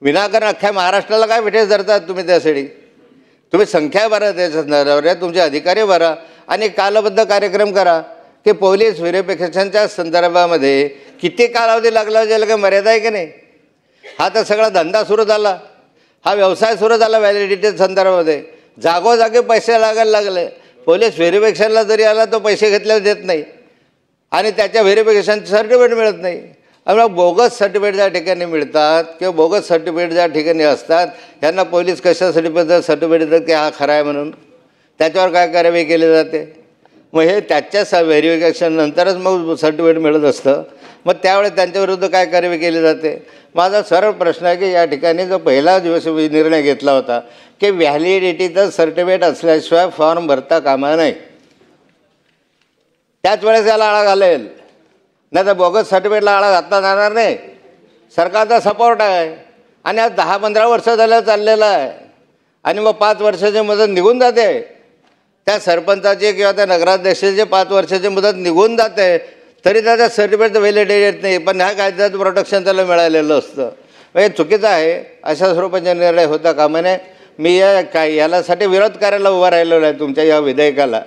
विनाकारण अख्ख्या महाराष्ट्राला काय विठेस धरतात तुम्ही त्यासाठी? तुम्ही संख्या भरा, त्याच्या संदर्भात तुमचे अधिकारी भरा आणि कालबद्ध कार्यक्रम करा की पोलीस व्हेरिफिकेशनच्या संदर्भामध्ये किती कालावधी लागला ज्याला काही मर्यादा आहे की नाही? हा तर सगळा धंदा सुरू झाला, हा व्यवसाय सुरू झाला व्हॅलिडिटी संदर्भामध्ये. जागोजागी पैसे लागायला लागले. पोलीस व्हेरिफिकेशनला जरी आला तो पैसे घेतल्यावर देत नाही आणि त्याच्या व्हेरिफिकेशन सर्टिफिकेट मिळत नाही. आणि बोगस सर्टिफिकेट ज्या ठिकाणी मिळतात किंवा बोगस सर्टिफिकेट ज्या ठिकाणी असतात त्यांना पोलीस कशासाठी सर्टिफिकेट देतात की हा खरा आहे म्हणून? त्याच्यावर काय कारवाई केली जाते? मग हे त्याच्या व्हेरिफिकेशन नंतरच मग सर्टिफिकेट मिळत असतं. मग त्यावेळेस त्यांच्याविरुद्ध काय कारवाई केली जाते? माझा सरळ प्रश्न आहे की या ठिकाणी जो पहिला दिवस निर्णय घेतला होता की व्हॅलिडिटीचं सर्टिफिकेट असल्याशिवाय फॉर्म भरता कामा नये, त्याच वेळेस याला आळा घालेल, नाही तर बोगस सर्टिफिकेटला आळा घातला जाणार नाही. सरकारचा सपोर्ट आहे आणि आज 10-15 वर्ष झालं चाललेलं आहे आणि मग 5 वर्षाची मुदत निघून जाते. त्या सरपंचाची किंवा त्या नगराध्यक्षाची 5 वर्षाची मुदत निघून जाते तरी त्याच्या सर्टिफिकेटचं व्हॅलिडिटी येत नाही, पण ह्या कायद्याचं प्रोटेक्शन त्याला मिळालेलं असतं. हे चुकीचं आहे. अशा स्वरूपाचे निर्णय होता कामा नये. मी यासाठी विरोध करायला उभा राहिलेलो आहे. तुमच्या या विधेयकाला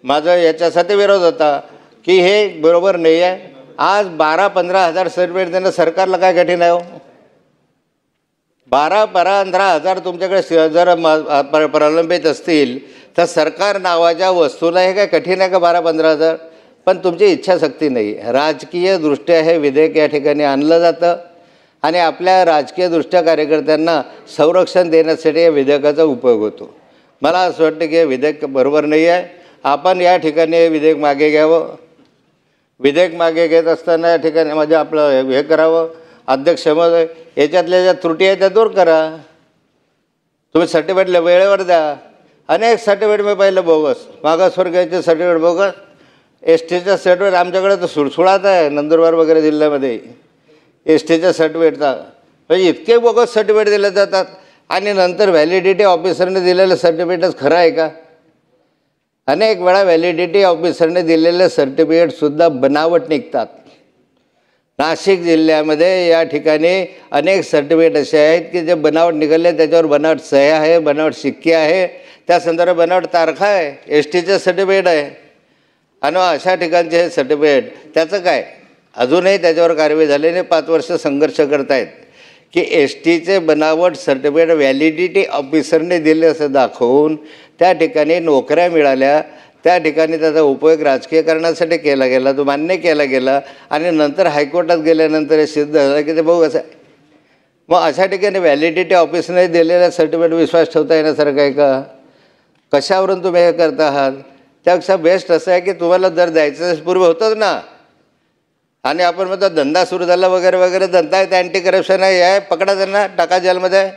माझा याच्यासाठी विरोध होता की हे बरोबर नाही आहे. आज 12-15 हजार सर्टिफिकेट देणं सरकारला काय कठीण आहे? 12-15 हजार तुमच्याकडे जर प्रलंबित असतील तर सरकार नावाच्या वस्तूला हे काय कठीण आहे का 12-15 हजार? पण तुमची इच्छाशक्ती नाही. राजकीयदृष्ट्या हे विधेयक या ठिकाणी आणलं जातं आणि आपल्या राजकीयदृष्ट्या कार्यकर्त्यांना संरक्षण देण्यासाठी या विधेयकाचा उपयोग होतो. मला असं वाटतं की हे विधेयक बरोबर नाही आहे. आपण या ठिकाणी हे विधेयक मागे घ्यावं. विधेयक मागे घेत असताना या ठिकाणी म्हणजे आपलं हे करावं. अध्यक्ष महोदय, याच्यातल्या ज्या त्रुटी आहेत त्या दूर करा. तुम्ही सर्टिफिकेट वेळेवर द्या. अनेक सर्टिफिकेट मी पाहिलं बोगस, मागासवर्गीयाचे सर्टिफिकेट बोगस, एस टीचं सर्टिफिकेट आमच्याकडे तर सुळसुळात आहे नंदुरबार वगैरे जिल्ह्यामध्ये. एस टीच्या सर्टिफिकेटचा म्हणजे इतके बोगस सर्टिफिकेट दिले जातात आणि नंतर व्हॅलिडिटी ऑफिसरने दिलेलं सर्टिफिकेटच खरं आहे का? अनेक वेळा व्हॅलिडिटी ऑफिसरने दिलेले सर्टिफिकेटसुद्धा बनावट निघतात. नाशिक जिल्ह्यामध्ये या ठिकाणी अनेक सर्टिफिकेट असे आहेत की जे बनावट निघाले, त्याच्यावर बनावट सह्या आहे, बनावट शिक्के आहे, त्या संदर्भात बनावट तारखा आहे, एस टीचं सर्टिफिकेट आहे. आणि अशा ठिकाणचे हे सर्टिफिकेट त्याचं काय? अजूनही त्याच्यावर कारवाई झाली नाही. 5 वर्ष संघर्ष करतायत की एस टीचे बनावट सर्टिफिकेट व्हॅलिडिटी ऑफिसरने दिले असं दाखवून त्या ठिकाणी नोकऱ्या मिळाल्या. त्या ठिकाणी त्याचा उपयोग राजकीय कारणासाठी केला गेला, तो मान्य केला गेला आणि नंतर हायकोर्टात गेल्यानंतर हे सिद्ध झालं की ते बोगस आहे. मग अशा ठिकाणी व्हॅलिडिटी ऑफिसने दिलेल्या सर्टिफिकेट विश्वास ठेवता येण्यासारखं आहे का? कशावरून तुम्ही हे करता आहात? त्यापेक्षा बेस्ट असं आहे की तुम्हाला जर द्यायचं पूर्वी होतंच ना, आणि आपण म्हणतो धंदा सुरू झाला वगैरे वगैरे, धंदा आहे, अँटी करप्शन आहे, पकडा त्यांना, टाका जेलमध्ये.